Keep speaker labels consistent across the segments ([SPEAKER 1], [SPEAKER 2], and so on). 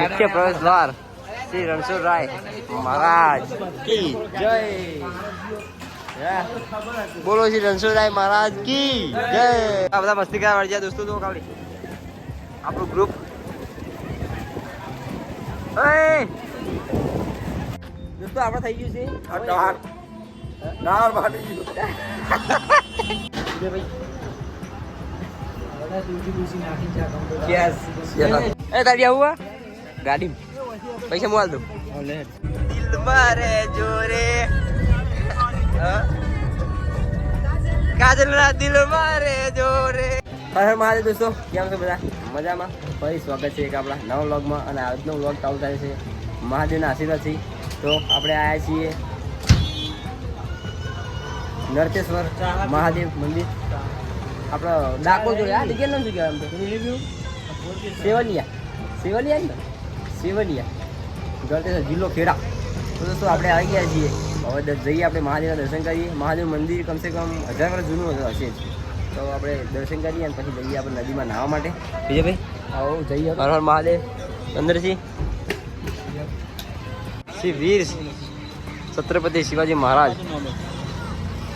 [SPEAKER 1] मुख्य प्रवेश द्वार श्री रणछोड़ राय महाराज की जय। बोलो श्री रणछोड़ राय महाराज की जय। આ બધા મસ્તી કરવા વાળા દોસ્તો તો કાલે આપણું ગ્રુપ દોસ્તો આપણે થઈ ગયું છે તારી આવું ગાડી પૈસા મોલ દો દિલ મારે જોરે કાજલ ના દિલ મારે જોરે હર મહાદેવ દોસ્તો કેમ છો બધા મજામાં ફરી સ્વાગત છે એક આપણા નવા વ્લોગમાં અને આજનો વ્લોગ ચાલુ થાય છે મહાદેવના આશીર્વાદ છે તો આપણે આવ્યા છીએ નરતેશ્વર મહાદેવ મંદિર આપણો ડાકોર જોડે આ જગ્યા નામ શું કહેવાય આમ તો સેવલિયા ને સેવલિયા નરતેશ્વર જિલ્લો ખેડા તો દોસ્તો આપણે આવી ગયા છીએ હવે જઈએ આપણે મહાદેવના દર્શન કરીએ મહાદેવ મંદિર કમસે કમ 1000 વર્ષ જૂનું હશે જ તો આપણે દર્શન કરીએ અને પછી જઈએ આપણે નદીમાં નાહવા માટે વિજયભાઈ આવો જઈએ હર હર મહાદેવ અંદરથી શ્રી વીર છત્રપતિ શિવાજી મહારાજ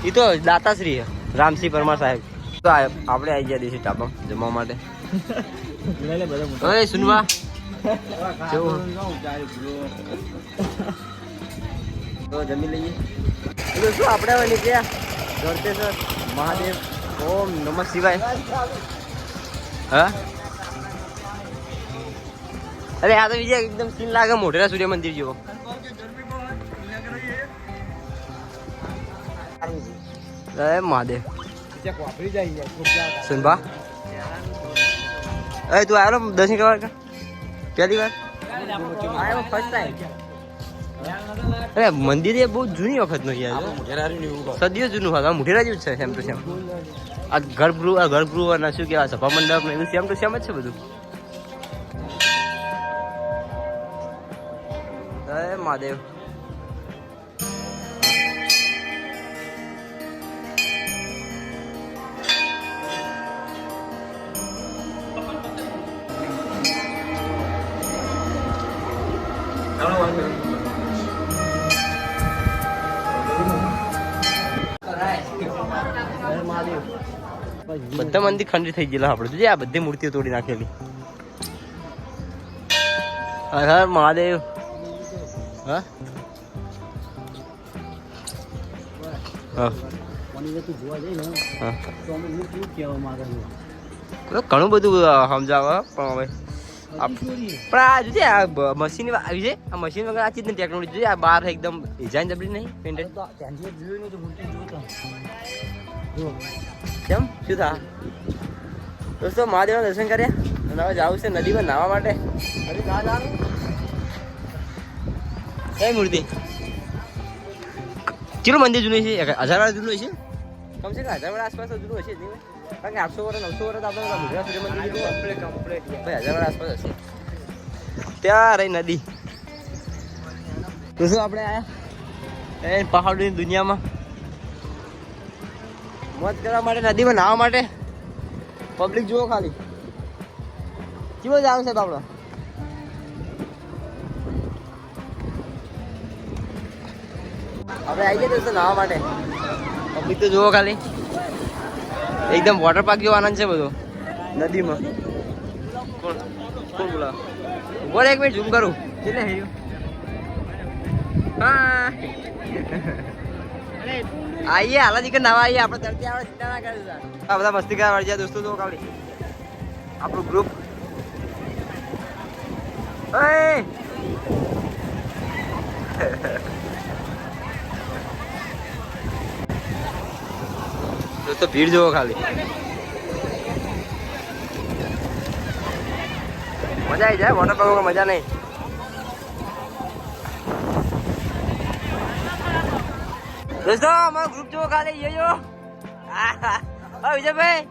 [SPEAKER 1] એ તો દાતાશ્રી રામસિંહ પરમાર સાહેબ તો આપણે આવી ગયા દેશી ટાપા જમવા માટે સુનવા તો જમી લઈએ શું આપણે હવે નીકળ્યા નરતેશ્વર મહાદેવ ઓમ નમઃ શિવાય હા અરે આ તો વિજય એકદમ સીન લાગે મોઢેરા સૂર્ય મંદિર જેવો જય મહાદેવ સુનભા અરે તું આવ્યો દર્શન કરવા પહેલી વાર ફર્સ્ટ ટાઈમ અરે મંદિર એ બહુ જૂની વખત નું સદીઓ જૂનું હતું મોઢેરા જેવું છે સેમ ટુ સેમ આ ગર્ભગૃહ અને શું કહેવાય સભા મંડપ એવું સેમ ટુ સેમ જ છે બધું જય મહાદેવ બધા મંદિર ખંડિત થઈ ગયેલા આપણે જોઈએ આ બધી મૂર્તિઓ તોડી નાખેલી હર હર મહાદેવ હા ઘણું બધું સમજાવે પણ હવે પણ આ જોઈએ આ મશીન આવી છે આ મશીન વગર આ ચીજની ટેકનોલોજી જોઈએ આ બહાર એકદમ ડિઝાઇન જબરી નહીં પેન્ટેડ કેમ શું થા દોસ્તો મહાદેવના દર્શન કર્યા અને હવે જવું છે નદીમાં નાહવા માટે હજી ના જવાનું કઈ મૂર્તિ કેટલું મંદિર જૂનું છે 1000 વર્ષ જૂનું છે કમસે કમ 1000 વર્ષ આસપાસ જૂનું હશે કારણ કે 800 વર્ષ 900 વર્ષ આપણે મોઢેરા સૂર્ય મંદિર કમ્પ્લીટ ભાઈ 1000 વર્ષ આસપાસ હશે ત્યાં રહી નદી તો શું આપણે આયા એ પહાડોની દુનિયામાં મોજ કરવા માટે નદીમાં નાહવા માટે પબ્લિક જુઓ ખાલી કેવો જ આવે સાહેબ આપણો આપણે આવી ગયા દોસ્તો નાહવા માટે પબ્લિક તો જુઓ ખાલી એકદમ વોટર પાર્ક જેવો આનંદ છે બધો નદીમાં કોણ કોણ બોલાવ બોલે એક મિનિટ ઝૂમ કરું કેટલે હેર્યું હા આઈએ હાલા જીકર નવા આઈએ આપણે તરતી આપણે ચિંતા ના કરી આ બધા મસ્તી કરવા વાળા દોસ્તો તો કાલે આપણું ગ્રુપ દોસ્તો ભીડ જોવો ખાલી મજા આવી જાય વોટર પાર્કમાં મજા નહીં દોસ્તો અમારો ગ્રુપ જોવો ખાલી યો વિજયભાઈ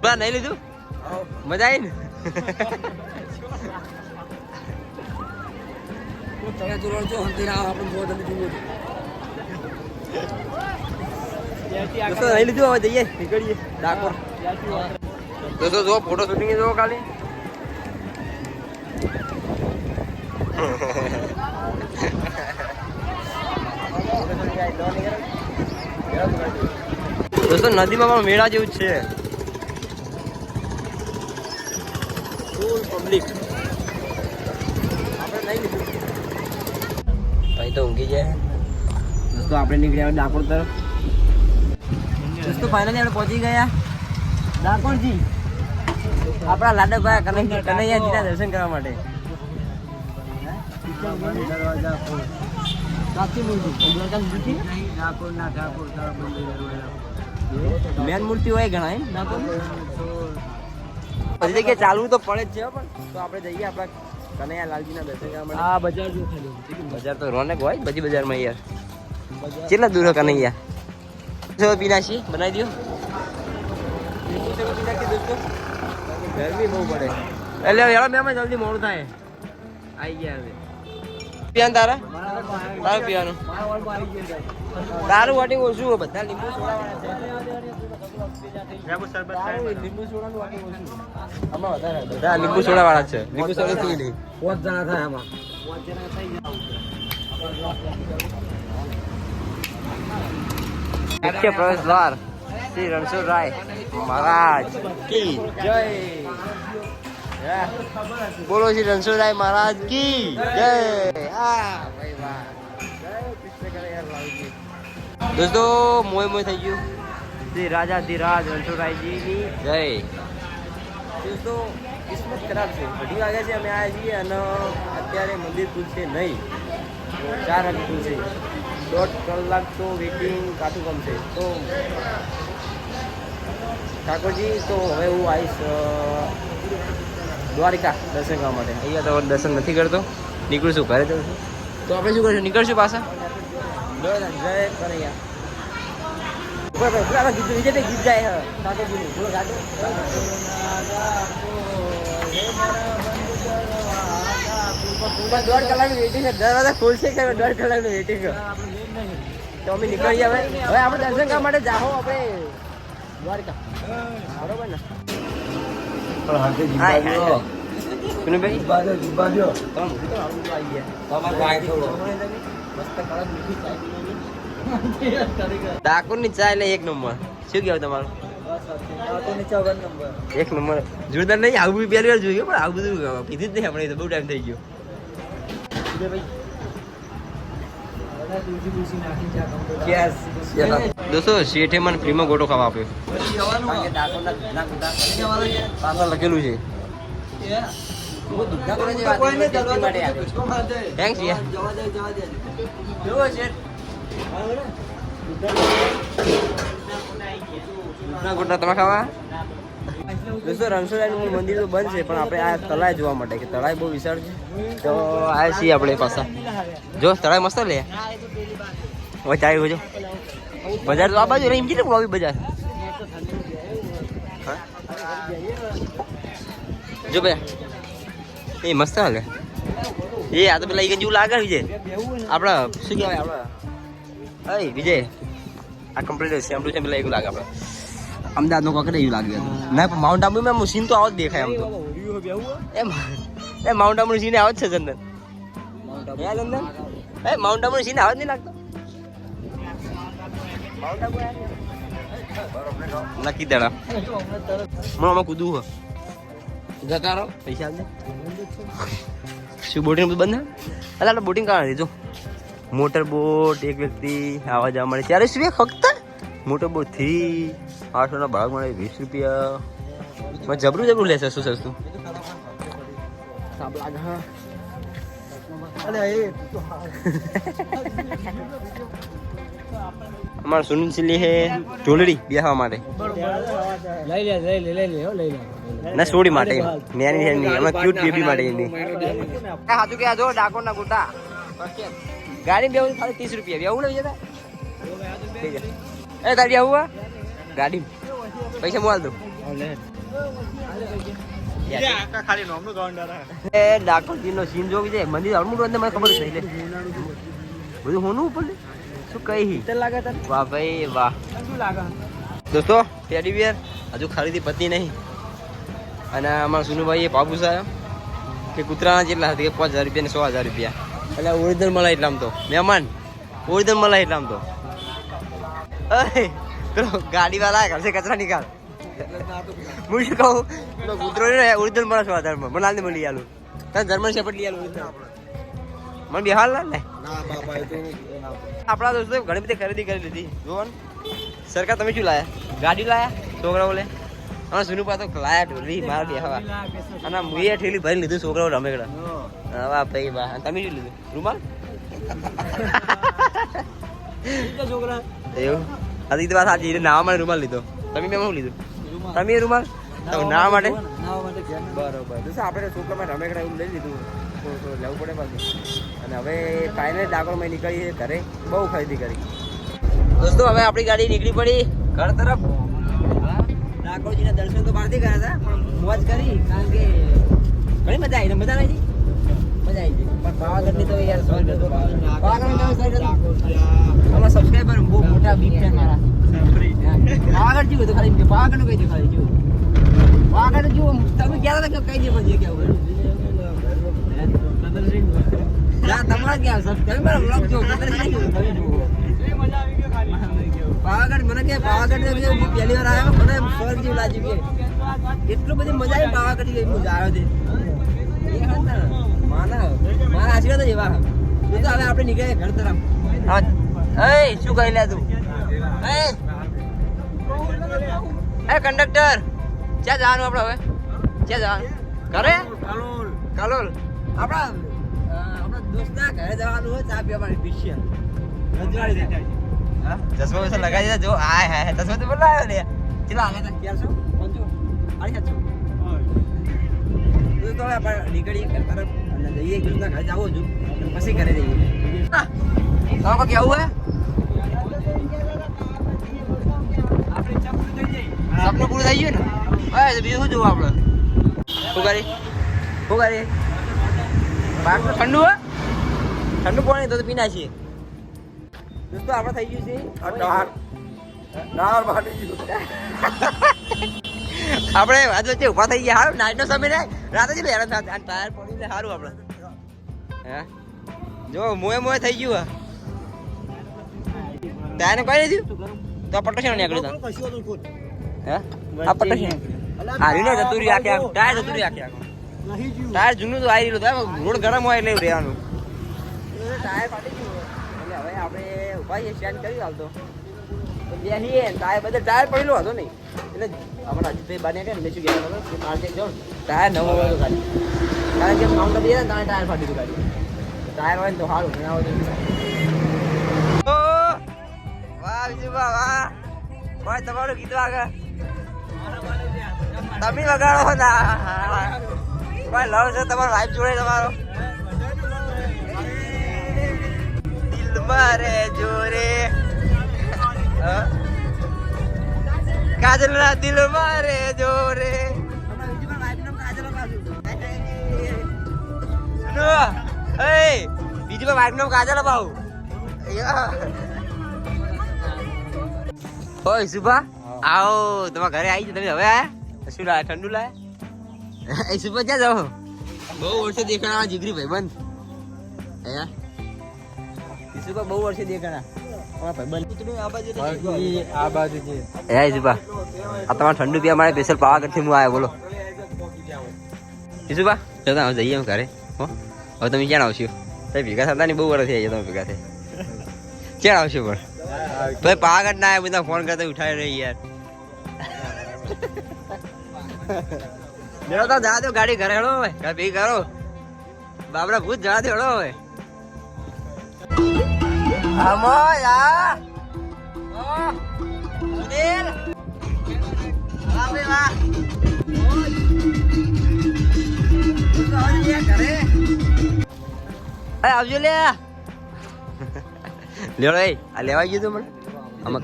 [SPEAKER 1] ઓય નહીં લીધું મજા આવી ને નહીં લીધું હવે જઈએ નીકળીએ ડાકોર દોસ્તો જો ફોટો શૂટિંગ જો ખાલી દોસ્તો નદીમાં પણ મેળા જેવું જ છે. ફૂલ પબ્લિક. આપણે નહીં લીધું ભાઈ તો ઊંઘી જાય. દોસ્તો આપણે નીકળ્યા ડાકોર તરફ. દોસ્તો ફાઇનલી આપણે પહોંચી ગયા ડાકોરજી. આપણા લાડકભાઈ કનૈયાજીના દર્શન કરવા માટે. મેન મૂર્તિ હોય ઘણા એમ બધી જગ્યાએ ચાલવું તો પડે જ છે પણ તો આપણે જઈએ આપણા કનૈયા લાલજીના દર્શન કરવા માટે. આ બજાર જો ખાલી બજાર તો રોનક હોય બધી બજારમાં યાર. કેટલા દૂર કનૈયા પીનાશી બનાવી દો. ગરમી બહુ પડે એટલે યાર મેં જલ્દી મોડું થાય. આવી ગયા હવે પીવાનું તારા તારું પીવાનું તારું વાટિંગ ઓછું હોય બધા લીંબુ સોડાવાળા છે. લીંબુ સોડાનું વાટિંગ ઓછું આમાં વધારે બધા લીંબુ સોડાવાળા છે. લીંબુ સોડા પી નહીં 5 જણા થાય આમાં 5 જણા થઈ જાય. મુખ્ય પ્રવેશ દ્વાર શ્રી રણછોડરાય મહારાજ કી જય. બોલો શ્રી રણછોડરાય મહારાજ કી જય. દોસ્તો મોય મોય થઈ ગયું. શ્રી રાજાધિરાજ રણછોડરાયજીની જય. દોસ્તો કિસ્મત ખરાબ છે. અઢી વાગ્યા છે અમે આવ્યા છીએ અને અત્યારે મંદિર ખુલશે નહીં. 4 વાગે ખુલશે. 1.5 કલાક તો વેટિંગ કાઠું ગમશે. તો ઠાકોરજી તો હવે હું આવીશ દ્વારિકા દર્શન કરવા માટે. અહીંયા તો દર્શન નથી કરતો. નીકળશું ઘરે જવું છું તો આપણે શું કરીશું નીકળશું પાછા. જય કનૈયા ગીત જાય ઠાકોરજીનું બોલો ગાતો. 1.5 કલાકની વેટિંગ છે. દરવાજા ખોલશે કે 1.5 કલાકની વેટિંગ તો અમે નીકળીએ. હવે આપણે દર્શન કરવા માટે જાઓ આપણે દ્વારકા બરોબર ને. ડાકોર ની ચા એટલે 1 નંબર. શું કેવું તમારું? એક નંબર જોરદાર નહીં. આવું બી પહેલી વાર જોયું પણ આવું બધું પીધું જ નહીં આપણે. બહુ ટાઈમ થઈ ગયો. દોસ્તો શેઠે મને ફ્રીમાં ગોટો ખાવા આપ્યો. લખેલું છે થેન્ક્સ યાર. ગોટા તમે ખાવા. દોસ્તો રણછોડરાયનું મંદિર તો બંધ છે પણ આપણે આ તળાવ જોવા માટે કે તળાવ બહુ વિશાળ છે તો આ છીએ આપણે પાછા. જો તળાવ મસ્ત લે ચાવી હોજો. બજાર તો આ બાજુ એમ કેટલું આવી બજાર. જો ભાઈ એ મસ્ત હાલે. એ આ તો પેલા એક જેવું લાગે વિજય. આપણા શું કહેવાય આપણા વિજય આ કમ્પ્લીટ સેમ ટુ સેમ પેલા એવું લાગે આપણે અમદાવાદનો કોકરે એવું લાગે. ના પણ માઉન્ટ આબુમાં સીન તો આવો જ દેખાય આમ તો. એ માઉન્ટ આબુનું સીન આવો જ છે ચંદન. ચંદન એ માઉન્ટ આબુનું સીન આવો જ નહીં લાગતો. નક્કી દેડા મને આમાં કૂદવું હોય જતા રહો પૈસા આપને. શું બોટિંગ બંધ હે? એટલે આપણે બોટિંગ કાઢી જો મોટર બોટ એક વ્યક્તિ આવવા જવા મળે 40 રૂપિયા ફક્ત. મોટર બોટ 800 ભાગ મળે 20 રૂપિયા. જબરું લેશે સસ્તું સસ્તું. અમારે સુનિલ સિલ્લી હે ઢોલડી બેસવા માટે ના સોડી માટે નેની એમાં ક્યુટ બેબી માટે એની સાચું કે જો ડાકોર ના ગોટા ગાડી બેવું ખાલી 30 રૂપિયા બેવું લઈ જતા. એ તારી આવું ગાડી પૈસા મોલ દો. ડાકોરજી નો સીન જોવી છે મંદિર અડમું અંદર મને ખબર જ નહીં બધું હોનું ઉપર શું કઈ વાહ ભાઈ વાહ. દોસ્તો ટેડી બિયર હજુ ખરીદી પતી નહીં અને અમારા સુનુભાઈએ ભાવ પૂછાયો કે કૂતરાના જેટલા હતા કે 5000 રૂપિયા ને 100,000 રૂપિયા. એટલે ઓરિજિનલ મળે એટલામ તો મહેમાન ઓરિજિનલ મળે એટલામ તો. પેલો ગાડી વાળા ઘરથી કચરા નિકાલ હું શું કહું પેલો કૂતરો ઓરિજિનલ મળે 100,000 મને હાલ મળી આલું તને જર્મન શેપર્ડ લઈ આલું મને બિહાર લે આપણા દોસ્તો ઘણી બધી ખરીદી કરી લીધી જુઓ ને. સરકાર તમે શું લાયા ગાડી લાયા છોકરાઓ લે હા સુનુપા તો લાયા ઢોલી મારા બેહવા અને મુએ ઠેલી ભરી લીધું છોકરાઓ રમેકડા. વાહ ભાઈ વાહ. તમે શું લીધું રૂમાલ છોકરા એવું હજી તો વાત સાચી નાવા માટે રૂમાલ લીધો. તમે મેં શું લીધું તમે રૂમાલ નાવા માટે બરોબર દોસ્તો આપણે છોકરામાં રમેકડા એવું લઈ લીધું તો લેવું પડે પાછું. અને હવે ફાઇનલ ડાકોરમાં નીકળી ઘરે બહુ ખરીદી કરી દોસ્તો. હવે આપણી ગાડી નીકળી પડી ઘર તરફ. ડાકોરજીના દર્શન તો બહારથી કર્યા હતા પણ મોજ કરી કારણ કે ઘણી મજા આવી. મજા આવી મજા આવી પણ પાવાગઢની તો યાર સ્વર્ગ હતો. અમારા સબસ્ક્રાઈબર બહુ મોટા બીગ ફેન મારા. પાવાગઢ જેવું હતું ખાલી પાવાગઢનું કહી દો ખાલી જેવું પાવાગઢ જુઓ તમે ગયા હતા કઈ દે પછી કેવું તમારે ક્યાં તમે મારા બ્લોગ જો પાવાગઢ મને કે પાવાગઢ પહેલી વાર આવ્યો મને સ્વર્ગ જેવું લાગ્યું કે એટલું બધી મજા આવી પાવાગઢ હું આવ્યો છે મારા આશીર્વાદ જ એવા. તો હવે આપણે નીકળીએ ઘર તરફ. શું કહી લે તું કંડક્ટર ક્યાં જવાનું આપણે હવે ક્યાં જવાનું ઘરે કલોલ આપણા દોસ્તના ઘરે જવાનું હોય ચા પીવા માટે સ્પેશિયલ રજવાડી ચશ્મા વૈસા લગાવી દીધા જો આય હે ચશ્મા તો બોલાયો લે ચલા આલે તા 400 500 તો આપણે નીકળીએ ઘર તરફ અને જઈએ કૃષ્ણના ઘરે જાવો છું પછી ઘરે જઈએ. તમારે કેવું હે સપનું પૂરું થઈ ગયું ને હવે બીજું શું જોવું આપણે શું કરી બહાર તો ઠંડુ હે ઠંડુ પાણી તો પીના છીએ દોસ્તો. આપણે થઈ ગયું છે આપણે આજે વચ્ચે ઉભા થઈ ગયા. સારું નાઈટનો સમય ને રાતે જ હેરાન થાય ટાયર પડી સારું આપણે હે જો મોએ થઈ ગયું ટાયર કઈ નથી તો પટ્ટો છે ને નીકળ્યો હે આ પટ્ટો છે હારી ને જતુરી આખે ટાયર જતુરી આખે ટાયર જૂનું તો આવી રહ્યું રોડ ગરમ હોય એટલે રહેવાનું ટાયર ફાટી ગયું એટલે હવે આપણે ઉભા સ્ટેન્ડ કરી હાલતો તો બેસીએ ટાયર બધે ટાયર પડેલો હતો નહીં એટલે અમારા અજીતભાઈ બાને કે ને શું ગયા બહાર જઈ જાઓ ટાયર નવો હોય તો ગાડી કારણ કે માઉન્ટ દઈએ ને ત્યાં ટાયર ફાટી ગયું ગાડી ટાયર હોય ને તો સારું ઘણા હોય તો વાહ વિજુભા વાહ ભાઈ તમારું ગીત વાગે તમે વગાડો ના ભાઈ લવ છે તમારો લાઈફ જોડે તમારો દિલ મારે જોરે કાજલ ના દિલ મારે જોરે બીજું વાઈફ નો કાજલ પાઉ ઓય સુભા આવો તમારા ઘરે આવી તમે હવે આયા શું લાયા ઠંડુ લાયા એ સુભા ક્યાં જાઓ બહુ વર્ષે દેખાણા જીગરી ભાઈ બંધ સુભા બહુ વર્ષે દેખાણા ઠંડુ પીવા માટે સ્પેશિયલ પાવાગઢ થી હું આવ્યો બોલો સુભા જતા જઈએ હું ઘરે હો હવે તમે ક્યાં આવશો તમે ભેગા થતા ને બહુ વર્ષ થઈ ગયા તમે ભેગા થઈ ક્યાં આવશો પણ ભાઈ પાવાગઢ ના બધા ફોન કરતા ઉઠાવી રહી યાર તો જા દો ગાડી ઘરે હળો હવે ભેગી કરો બાબરા ભૂત જવા દે હળો હવે આમો યાર ઓ સુનિલ વાહ ભાઈ વાહ ઘરે આવજો લે લેવડો એ આ લેવા ગયું તું મને આમાં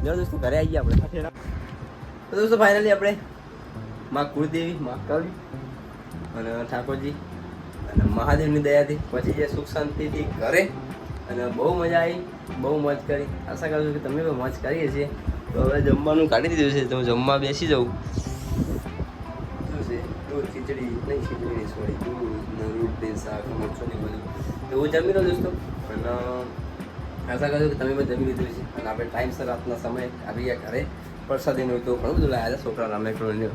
[SPEAKER 1] લેવડો દોસ્તો ઘરે આવી ગયા આપણે તો દોસ્તો ફાઇનલી આપણે માં કુળદેવી માં કાળી અને ઠાકોરજી અને મહાદેવની દયાથી પછી જે સુખ શાંતિથી ઘરે અને બહુ મજા આવી બહુ મોજ કરી આશા કરું છું કે તમે પણ મોજ કરીએ છીએ તો હવે જમવાનું કાઢી દીધું છે તો હું જમવા બેસી જાઉં દૂધ ખીચડી નહીં ખીચડી નહીં સોરી દૂધ ને રોટલી શાક મરચો ને બધું તો હું જમી લો દોસ્તો અને આશા કરું કે તમે પણ જમી લીધું છે અને આપણે ટાઈમસર રાતના સમય આવી ગયા ઘરે પ્રસાદીનું હોય તો ઘણું બધું લાવ્યા હતા છોકરા રામેકડોને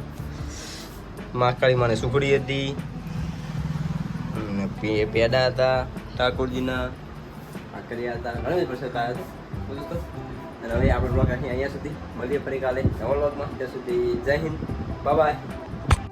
[SPEAKER 1] માકાળી માને સુખડી હતી પેડા હતા ઠાકોરજીના આકરિયા હતા ઘણા બધા પ્રસાદ આવ્યા હતા દોસ્તો અને હવે આપણે બ્લોગ રાખીએ અહીંયા સુધી મળીએ ફરી કાલે નવા બ્લોગમાં ત્યાં સુધી જય હિન્દ બાય બાય